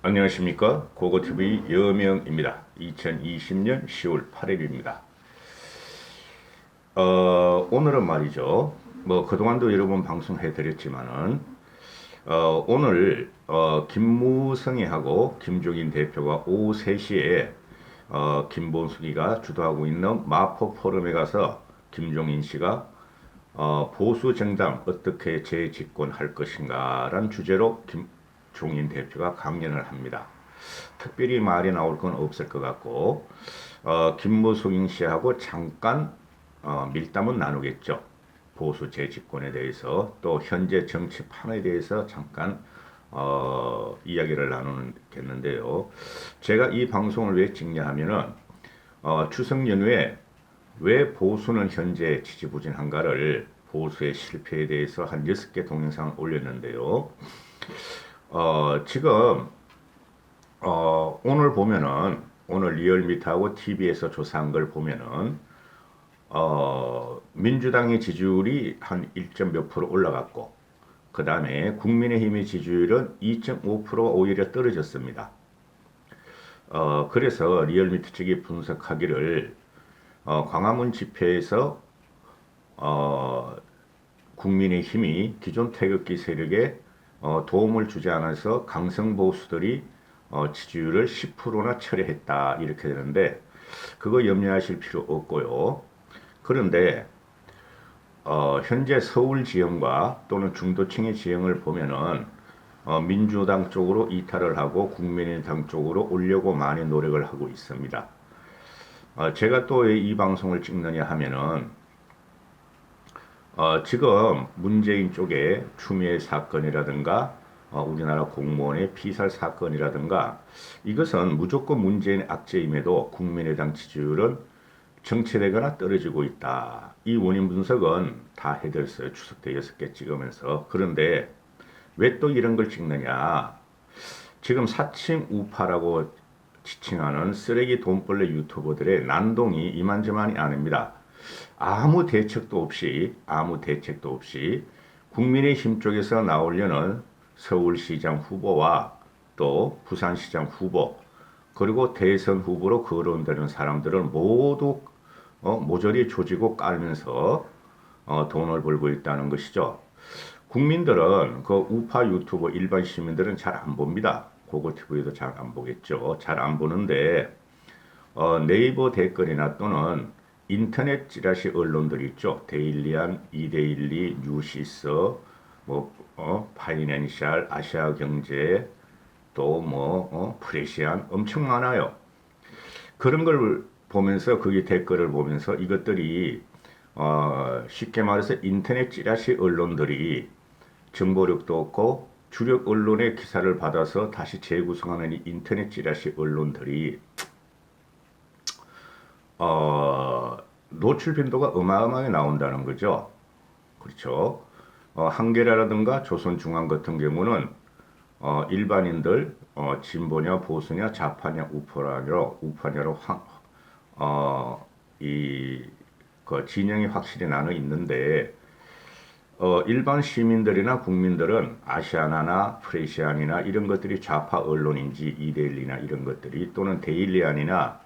안녕하십니까. 고고TV 여명입니다. 2020년 10월 8일입니다. 오늘은 말이죠. 뭐 그동안도 여러 번 방송해드렸지만은 오늘 김무성이하고 김종인 대표가 오후 3시에 김본숙이가 주도하고 있는 마포 포럼에 가서 김종인 씨가 보수 정당 어떻게 재집권할 것인가라는 주제로 김종인 대표가 강연을 합니다. 특별히 말이 나올 건 없을 것 같고 김무성 씨하고 잠깐 밀담은 나누겠죠. 보수 재집권에 대해서 또 현재 정치판에 대해서 잠깐 이야기를 나누겠는데요. 제가 이 방송을 왜 찍냐 하면은 추석 연휴에 왜 보수는 현재 지지부진한가를 보수의 실패에 대해서 한 6개 동영상을 올렸는데요. 지금 오늘 보면은 오늘 리얼미터하고 TV에서 조사한 걸 보면은 민주당의 지지율이 한 1점 몇 프로 올라갔고 그 다음에 국민의힘의 지지율은 2.5% 오히려 떨어졌습니다. 그래서 리얼미터 측이 분석하기를 광화문 집회에서 국민의힘이 기존 태극기 세력에 도움을 주지 않아서 강성보수들이 지지율을 10%나 철회했다 이렇게 되는데 그거 염려하실 필요 없고요. 그런데 현재 서울 지형과 또는 중도층의 지형을 보면은 민주당 쪽으로 이탈을 하고 국민의당 쪽으로 오려고 많이 노력을 하고 있습니다. 제가 또 왜 이 방송을 찍느냐 하면은 지금 문재인 쪽에 추미애 사건이라든가 우리나라 공무원의 피살 사건이라든가 이것은 무조건 문재인 악재임에도 국민의당 지지율은 정체되거나 떨어지고 있다. 이 원인 분석은 다 해드렸어요. 추석 때 6개 찍으면서. 그런데 왜 또 이런 걸 찍느냐. 지금 사칭 우파라고 지칭하는 쓰레기 돈벌레 유튜버들의 난동이 이만저만이 아닙니다. 아무 대책도 없이 국민의힘 쪽에서 나오려는 서울시장 후보와 또 부산시장 후보 그리고 대선 후보로 거론되는 사람들을 모두 모조리 조지고 깔면서 돈을 벌고 있다는 것이죠. 국민들은 그 우파 유튜버 일반 시민들은 잘 안 봅니다. 고고TV도 잘 안 보겠죠. 잘 안 보는데 네이버 댓글이나 또는 인터넷 찌라시 언론들 있죠. 데일리안, 이데일리, 뉴시스, 파이낸셜, 아시아경제, 또 프레시안 엄청 많아요. 그런 걸 보면서 거기 댓글을 보면서 이것들이 쉽게 말해서 인터넷 찌라시 언론들이 정보력도 없고 주력 언론의 기사를 받아서 다시 재구성하는 이 인터넷 찌라시 언론들이 노출 빈도가 어마어마하게 나온다는 거죠. 그렇죠. 한겨레라든가 조선중앙 같은 경우는 일반인들 진보냐 보수냐 좌파냐 우파냐로 그 진영이 확실히 나눠 있는데 일반 시민들이나 국민들은 아시아나나 프레시안이나 이런 것들이 좌파 언론인지 이데일리나 이런 것들이 또는 데일리안이나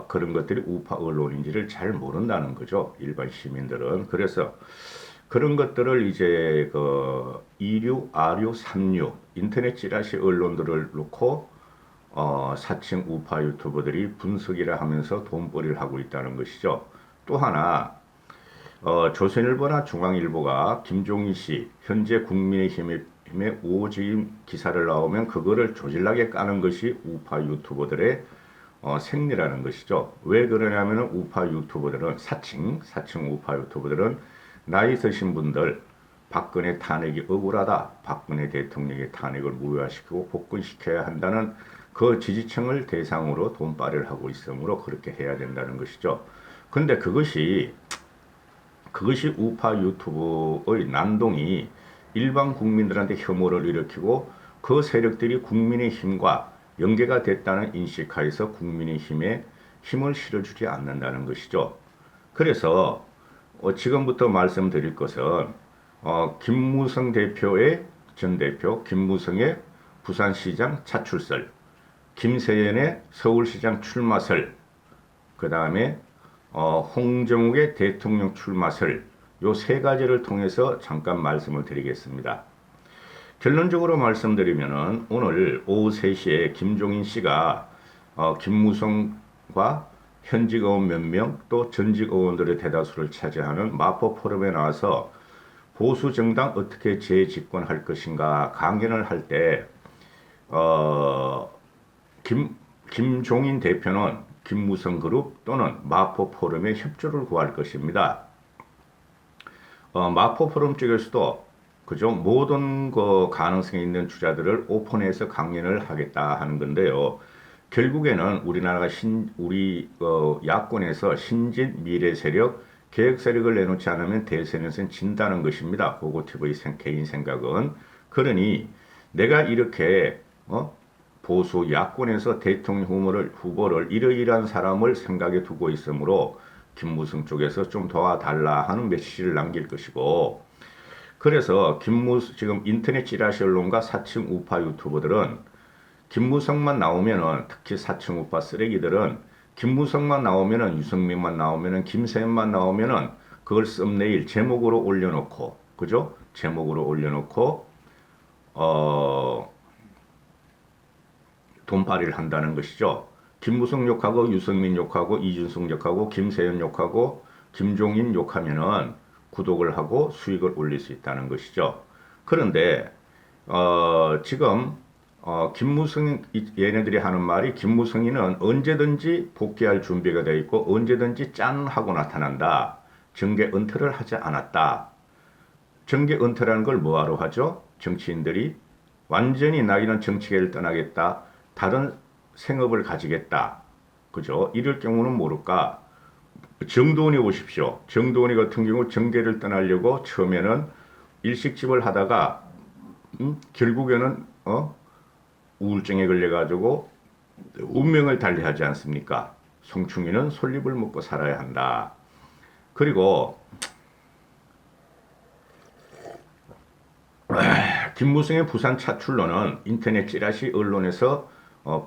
그런 것들이 우파 언론인지를 잘 모른다는 거죠. 일반 시민들은. 그래서 그런 것들을 이제 그 2류, R류, 3류 인터넷 찌라시 언론들을 놓고 사칭 우파 유튜버들이 분석이라 하면서 돈벌이를 하고 있다는 것이죠. 또 하나 조선일보나 중앙일보가 김종인 씨 현재 국민의힘의 오지임 기사를 나오면 그거를 조질나게 까는 것이 우파 유튜버들의 생리라는 것이죠. 왜 그러냐면은 우파 유튜버들은 사칭 우파 유튜버들은 나이 드신 분들 박근혜 탄핵이 억울하다. 박근혜 대통령의 탄핵을 무효화시키고 복권시켜야 한다는 그 지지층을 대상으로 돈벌이를 하고 있으므로 그렇게 해야 된다는 것이죠. 근데 그것이 우파 유튜브의 난동이 일반 국민들한테 혐오를 일으키고 그 세력들이 국민의힘과 연계가 됐다는 인식하에서 국민의힘에 힘을 실어주지 않는다는 것이죠. 그래서 지금부터 말씀드릴 것은 김무성 전 대표 김무성의 부산시장 차출설, 김세연의 서울시장 출마설, 그 다음에 홍정욱의 대통령 출마설, 요 세 가지를 통해서 잠깐 말씀을 드리겠습니다. 결론적으로 말씀드리면은 오늘 오후 3시에 김종인 씨가 김무성과 현직 의원 몇 명 또 전직 의원들의 대다수를 차지하는 마포 포럼에 나와서 보수 정당 어떻게 재집권할 것인가 강연을 할 때 김종인 대표는 김무성 그룹 또는 마포 포럼의 협조를 구할 것입니다. 마포 포럼 쪽에서도 그죠? 모든 그 가능성이 있는 주자들을 오픈해서 강연을 하겠다 하는 건데요. 결국에는 우리나라가 우리 야권에서 신진 미래 세력, 개혁 세력을 내놓지 않으면 대선에서는 진다는 것입니다. 고고TV 개인 생각은. 그러니 내가 이렇게 보수 야권에서 대통령 후보를 이러이러한 사람을 생각에 두고 있으므로 김무성 쪽에서 좀 도와달라 하는 메시지를 남길 것이고, 그래서 지금 인터넷 찌라시 언론과 사칭 우파 유튜버들은 김무성만 나오면은, 특히 사칭 우파 쓰레기들은 김무성만 나오면은, 유승민만 나오면은, 김세연만 나오면은 그걸 썸네일 제목으로 올려놓고, 그죠? 제목으로 올려놓고 돈벌이를 한다는 것이죠. 김무성 욕하고 유승민 욕하고 이준석 욕하고 김세연 욕하고 김종인 욕하면은 구독을 하고 수익을 올릴 수 있다는 것이죠. 그런데 지금 김무성 얘네들이 하는 말이 김무성이는 언제든지 복귀할 준비가 되어 있고 언제든지 짠 하고 나타난다. 정계 은퇴를 하지 않았다. 정계 은퇴라는 걸 뭐하러 하죠? 정치인들이 완전히 나이는 정치계를 떠나겠다. 다른 생업을 가지겠다. 그죠? 이럴 경우는 모를까? 정도원이 오십시오. 정도원이 같은 경우 정계를 떠나려고 처음에는 일식집을 하다가 결국에는 우울증에 걸려가지고 운명을 달리하지 않습니까? 송충이는 솔잎을 먹고 살아야 한다. 그리고 김무성의 부산 차출론은 인터넷 찌라시 언론에서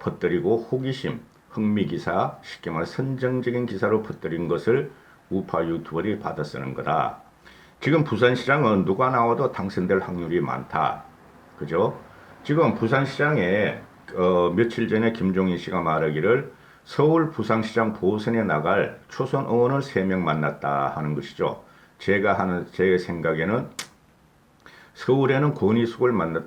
퍼뜨리고 호기심, 흥미기사, 쉽게 말해 선정적인 기사로 퍼뜨린 것을 우파 유튜버들이 받아 쓰는 거다. 지금 부산시장은 누가 나와도 당선될 확률이 많다. 그죠? 지금 부산시장에 며칠 전에 김종인 씨가 말하기를 서울 부산시장 보선에 나갈 초선 의원을 3명 만났다 하는 것이죠. 제 생각에는 서울에는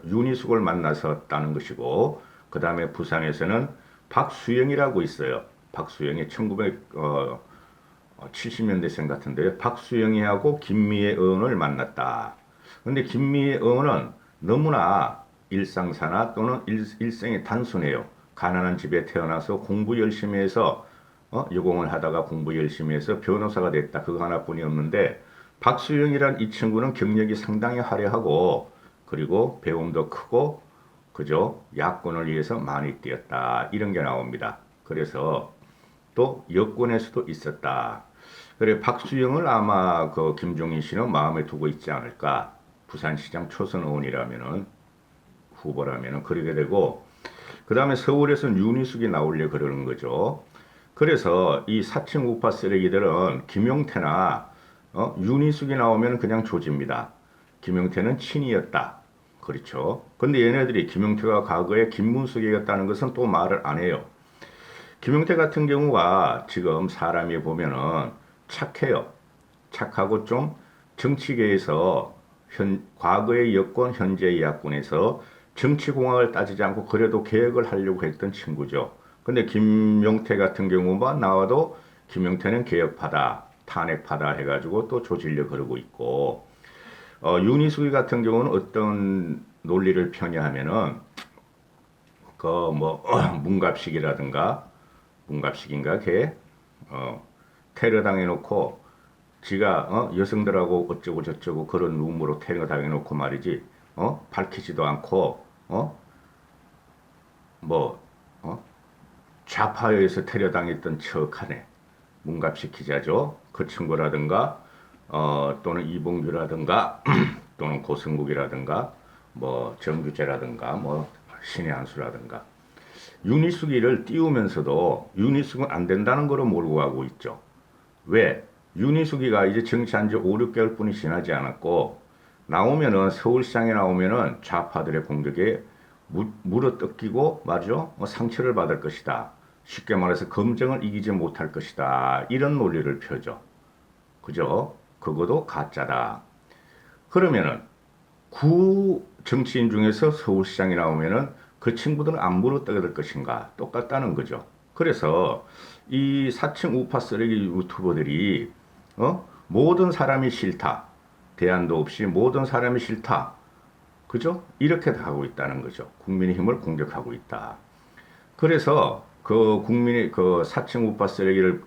윤희숙을 만났었다는 것이고, 그 다음에 부산에서는 박수영이라고 있어요. 박수영이 1970년대생 같은데요. 박수영이하고 김미애 의원을 만났다. 근데 김미애 의원은 너무나 일상사나 또는 일생이 단순해요. 가난한 집에 태어나서 공부 열심히 해서 여공을 하다가 공부 열심히 해서 변호사가 됐다. 그거 하나뿐이 없는데, 박수영이란 이 친구는 경력이 상당히 화려하고 그리고 배움도 크고 그죠? 야권을 위해서 많이 뛰었다. 이런 게 나옵니다. 그래서 또 여권에서도 있었다. 그래 박수영을 아마 그 김종인 씨는 마음에 두고 있지 않을까. 부산시장 초선 의원이라면은 후보라면은 그러게 되고, 그 다음에 서울에서는 윤희숙이 나오려 그러는 거죠. 그래서 이 사칭 우파 쓰레기들은 김용태나 윤희숙이 나오면 그냥 조집니다. 김용태는 친이었다. 그렇죠. 근데 얘네들이 김용태가 과거에 김문숙이었다는 것은 또 말을 안 해요. 김용태 같은 경우가 지금 사람이 보면은 착해요. 착하고 좀 정치계에서 과거의 여권, 현재의 야권에서 정치공학을 따지지 않고 그래도 개혁을 하려고 했던 친구죠. 근데 김용태 같은 경우만 나와도 김용태는 개혁파다, 탄핵파다 해가지고 또 조질려 그러고 있고, 윤희숙이 같은 경우는 어떤 논리를 펴냐하면은 문갑식인가 걔 테러 당해놓고 지가 여성들하고 어쩌고 저쩌고 그런 rum으로 테러 당해놓고 말이지 밝히지도 않고 좌파에서 테러 당했던 척하네. 문갑식 기자죠. 그 친구라든가 또는 이봉규라든가 또는 고승국이라든가 정규재라든가 신의 한 수라든가. 윤희숙이를 띄우면서도 윤희숙은 안 된다는 거로 몰고 가고 있죠. 왜? 윤희숙이가 이제 정치한 지 5, 6개월 뿐이 지나지 않았고 나오면은 서울시장에 나오면은 좌파들의 공격에 물어뜯기고 말이죠. 상처를 받을 것이다. 쉽게 말해서 검증을 이기지 못할 것이다. 이런 논리를 펴죠. 그죠? 그것도 가짜다. 그러면은 구 정치인 중에서 서울시장이 나오면은 그 친구들은 안 물어뜯을 것인가? 똑같다는 거죠. 그래서 이 사칭 우파 쓰레기 유튜버들이 모든 사람이 싫다. 대안도 없이 모든 사람이 싫다. 그죠? 이렇게 하고 있다는 거죠. 국민의힘을 공격하고 있다. 그래서 그 국민의 그 사칭 우파 쓰레기를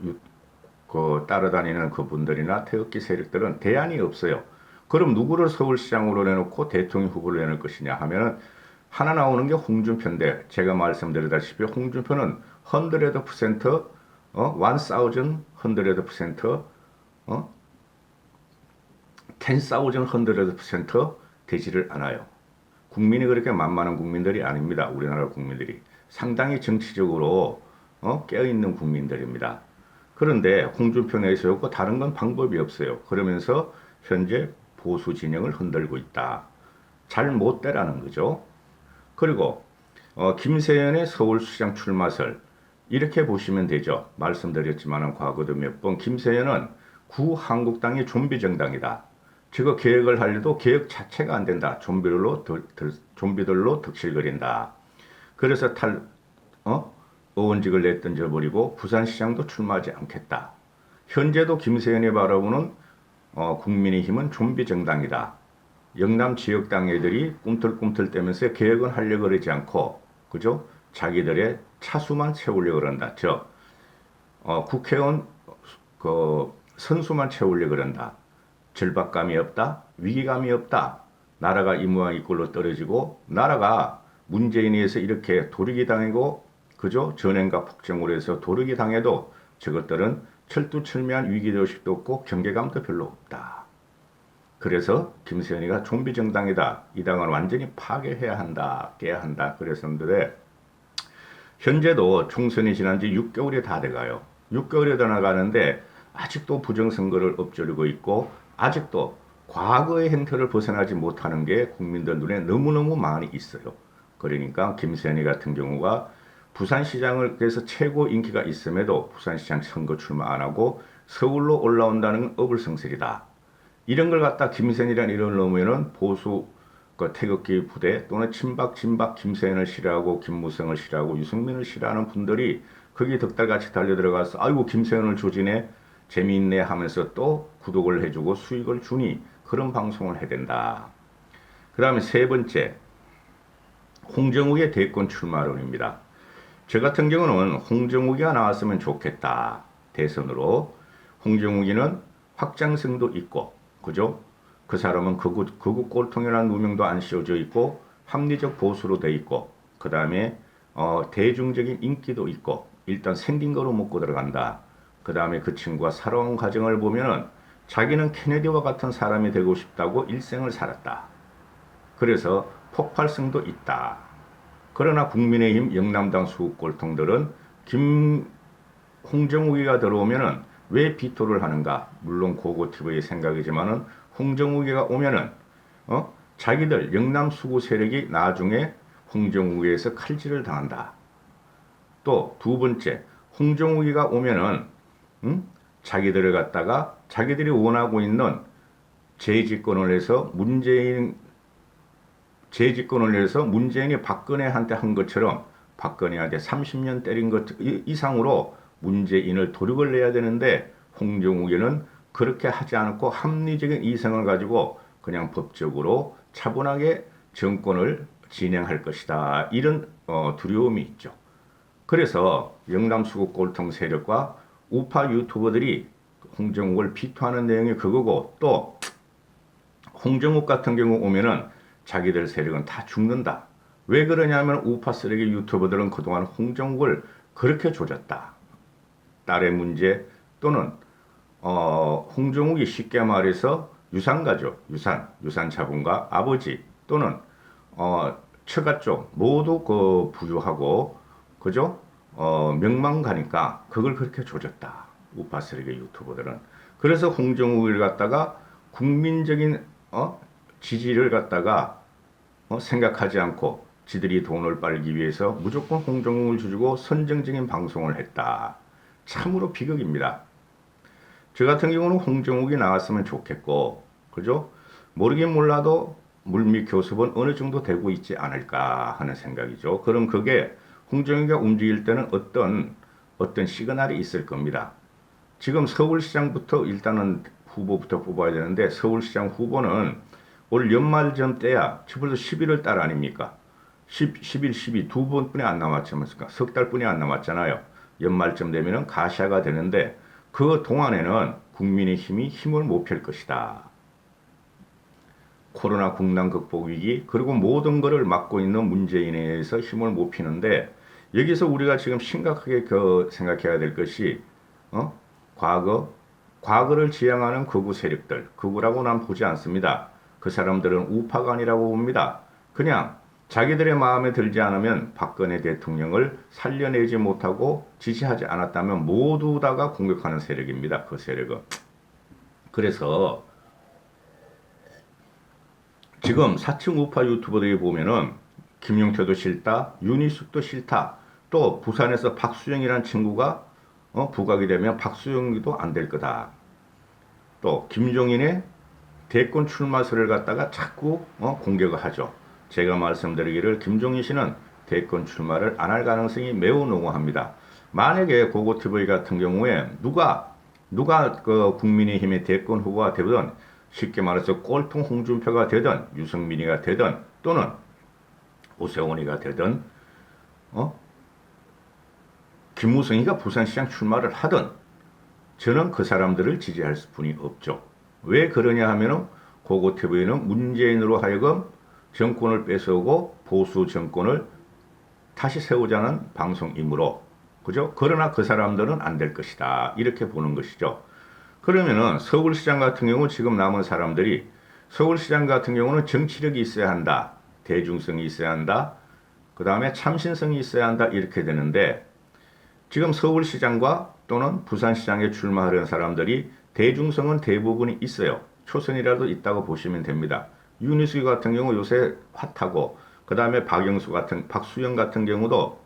따라다니는 그분들이나 태극기 세력들은 대안이 없어요. 그럼 누구를 서울시장으로 내놓고 대통령 후보를 내놓을 것이냐 하면은 하나 나오는 게 홍준표인데 제가 말씀드리다시피 홍준표는 100%, 1,100%, 10,100% 되지를 않아요. 국민이 그렇게 만만한 국민들이 아닙니다. 우리나라 국민들이. 상당히 정치적으로 깨어있는 국민들입니다. 그런데 홍준표 내세우고 다른 건 방법이 없어요. 그러면서 현재 보수 진영을 흔들고 있다. 잘 못 되라는 거죠. 그리고 김세연의 서울시장 출마설 이렇게 보시면 되죠. 말씀드렸지만 과거도 몇 번 김세연은 구한국당이 좀비 정당이다. 저거 개혁을 하려도 개혁 자체가 안 된다. 좀비들로 득실거린다. 그래서 의원직을 내던져버리고 부산시장도 출마하지 않겠다. 현재도 김세연이 바라보는 국민의힘은 좀비 정당이다. 영남 지역당 애들이 꿈틀꿈틀대면서 개혁은 하려고 그러지 않고 그죠? 자기들의 차수만 채우려고 그런다. 국회의원 선수만 채우려고 그런다. 절박감이 없다. 위기감이 없다. 나라가 이 모양 이 꼴로 떨어지고 나라가 문재인에 의해서 이렇게 도륙이 당하고 그죠? 전횡과 폭정으로 해서 도륙이 당해도 저것들은 철두철미한 위기의식도 없고 경계감도 별로 없다. 그래서 김세연이가 좀비 정당이다. 이 당은 완전히 파괴해야 한다. 깨야 한다. 그랬었는데 현재도 총선이 지난 지 6개월이 다 돼가요. 6개월이 더 나가는데 아직도 부정선거를 엎조리고 있고 아직도 과거의 행태를 벗어나지 못하는 게 국민들 눈에 너무너무 많이 있어요. 그러니까 김세연이 같은 경우가 부산시장을 그래서 최고 인기가 있음에도 부산시장 선거 출마 안 하고 서울로 올라온다는 건 어불성설이다. 이런 걸 갖다 김세연이라는 이름을 넣으면은 보수 태극기 부대 또는 친박 김세연을 싫어하고 김무성을 싫어하고 유승민을 싫어하는 분들이 거기 덕달같이 달려들어가서 아이고 김세연을 조지네 재미있네 하면서 또 구독을 해주고 수익을 주니 그런 방송을 해야 된다. 그 다음에 세 번째 홍정욱의 대권 출마론입니다. 저 같은 경우는 홍정욱이가 나왔으면 좋겠다. 대선으로. 홍정욱이는 확장성도 있고 그죠? 그 사람은 극우 꼴통이라는 누명도 안 씌워져 있고 합리적 보수로 돼 있고 그 다음에 대중적인 인기도 있고 일단 생긴 거로 먹고 들어간다. 그 다음에 그 친구가 살아온 과정을 보면은 자기는 케네디와 같은 사람이 되고 싶다고 일생을 살았다. 그래서 폭발성도 있다. 그러나 국민의힘 영남당 수국골통들은 홍정욱이가 들어오면은 왜 비토를 하는가? 물론 고고TV의 생각이지만은 홍정욱이가 오면은 자기들 영남 수구 세력이 나중에 홍정욱에서 칼질을 당한다. 또 두 번째 홍정욱이가 오면은 자기들을 갖다가 자기들이 원하고 있는 재집권을 해서 문재인이 박근혜한테 한 것처럼 박근혜한테 30년 때린 것 이상으로 문재인을 도륙을 내야 되는데 홍정욱이는 그렇게 하지 않고 합리적인 이성을 가지고 그냥 법적으로 차분하게 정권을 진행할 것이다. 이런 두려움이 있죠. 그래서 영남 수국 꼴통 세력과 우파 유튜버들이 홍정욱을 비토하는 내용이 그거고 또 홍정욱 같은 경우 오면은 자기들 세력은 다 죽는다. 왜 그러냐면 우파 쓰레기 유튜버들은 그동안 홍정욱을 그렇게 조졌다. 딸의 문제 또는 홍정욱이 쉽게 말해서 유산가죠. 유산 자본가 아버지 또는 처가 쪽 모두 그 부유하고 그죠? 명망 가니까 그걸 그렇게 조졌다. 우파 세력의 유튜버들은. 그래서 홍정욱을 갖다가 국민적인 지지를 갖다가 생각하지 않고 지들이 돈을 빨기 위해서 무조건 홍정욱을 주고 선정적인 방송을 했다. 참으로 비극입니다. 저 같은 경우는 홍정욱이 나왔으면 좋겠고, 그죠? 모르긴 몰라도 물밑 교섭은 어느 정도 되고 있지 않을까 하는 생각이죠. 그럼 그게 홍정욱이가 움직일 때는 어떤 시그널이 있을 겁니다. 지금 서울시장부터 일단은 후보부터 뽑아야 되는데 서울시장 후보는 올 연말전 때야 벌써 11월 달 아닙니까? 11, 12 두 번뿐이 안 남았지 않습니까? 석 달뿐이 안 남았잖아요. 연말쯤 되면은 가시화가 되는데 그 동안에는 국민의힘이 힘을 못 펼 것이다. 코로나 국난 극복 위기 그리고 모든 것을 맡고 있는 문재인에 의해서 힘을 못 피는데 여기서 우리가 지금 심각하게 생각해야 될 것이 과거를 지향하는 극우 세력들 극우라고 난 보지 않습니다. 그 사람들은 우파가 아니라고 봅니다. 그냥 자기들의 마음에 들지 않으면 박근혜 대통령을 살려내지 못하고 지지하지 않았다면 모두 다가 공격하는 세력입니다. 그 세력은. 그래서 지금 4층 우파 유튜버들이 보면은 김용태도 싫다, 윤희숙도 싫다, 또 부산에서 박수영이라는 친구가 부각이 되면 박수영이도 안 될 거다. 또 김종인의 대권 출마설을 갖다가 자꾸 공격을 하죠. 제가 말씀드리기를 김종인 씨는 대권 출마를 안 할 가능성이 매우 농후합니다. 만약에 고고TV 같은 경우에 누가 그 국민의힘의 대권 후보가 되든 쉽게 말해서 꼴통 홍준표가 되든 유승민이가 되든 또는 오세훈이가 되든 김무성이가 부산시장 출마를 하든 저는 그 사람들을 지지할 수뿐이 없죠. 왜 그러냐 하면은 고고TV는 문재인으로 하여금 정권을 뺏어오고 보수 정권을 다시 세우자는 방송이므로 그죠? 그러나 그 사람들은 안 될 것이다. 이렇게 보는 것이죠. 그러면은 서울시장 같은 경우 지금 남은 사람들이 서울시장 같은 경우는 정치력이 있어야 한다. 대중성이 있어야 한다. 그 다음에 참신성이 있어야 한다. 이렇게 되는데 지금 서울시장과 또는 부산시장에 출마하려는 사람들이 대중성은 대부분이 있어요. 초선이라도 있다고 보시면 됩니다. 윤희숙 같은 경우 요새 핫하고 그 다음에 박수영 같은 경우도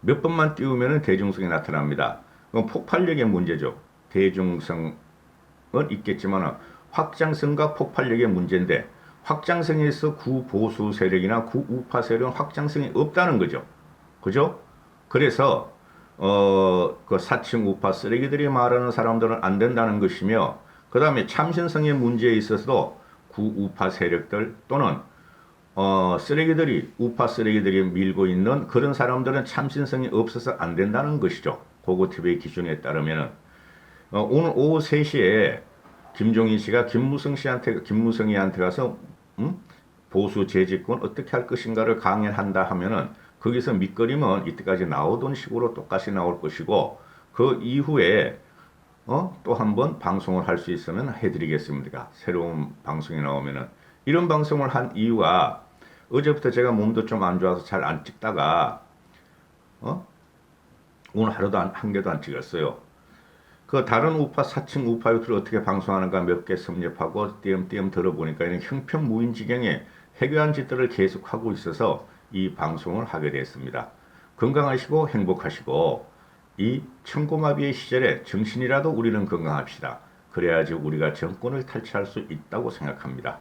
몇 번만 띄우면 대중성이 나타납니다. 그건 폭발력의 문제죠. 대중성은 있겠지만 확장성과 폭발력의 문제인데 확장성에서 구보수 세력이나 구우파 세력은 확장성이 없다는 거죠. 그죠? 그래서 그 4층 우파 쓰레기들이 말하는 사람들은 안 된다는 것이며 그 다음에 참신성의 문제에 있어서도 구우파 세력들 또는 우파 쓰레기들이 밀고 있는 그런 사람들은 참신성이 없어서 안 된다는 것이죠. 고고TV 기준에 따르면은 오늘 오후 3시에 김종인 씨가 김무성이한테 가서 보수 재집권 어떻게 할 것인가를 강연한다 하면은 거기서 밑거림은 이때까지 나오던 식으로 똑같이 나올 것이고 그 이후에 또 한 번 방송을 할 수 있으면 해드리겠습니다. 새로운 방송이 나오면은 이런 방송을 한 이유가 어제부터 제가 몸도 좀 안 좋아서 잘 안 찍다가 오늘 하루도 한 개도 안 찍었어요. 그 다른 우파 4층 우파 유튜브를 어떻게 방송하는가 몇 개 섭렵하고 띄엄띄엄 들어보니까 이런 형편무인 지경에 해괴한 짓들을 계속하고 있어서 이 방송을 하게 됐습니다. 건강하시고 행복하시고 이 청고마비의 시절에 정신이라도 우리는 건강합시다. 그래야지 우리가 정권을 탈취할 수 있다고 생각합니다.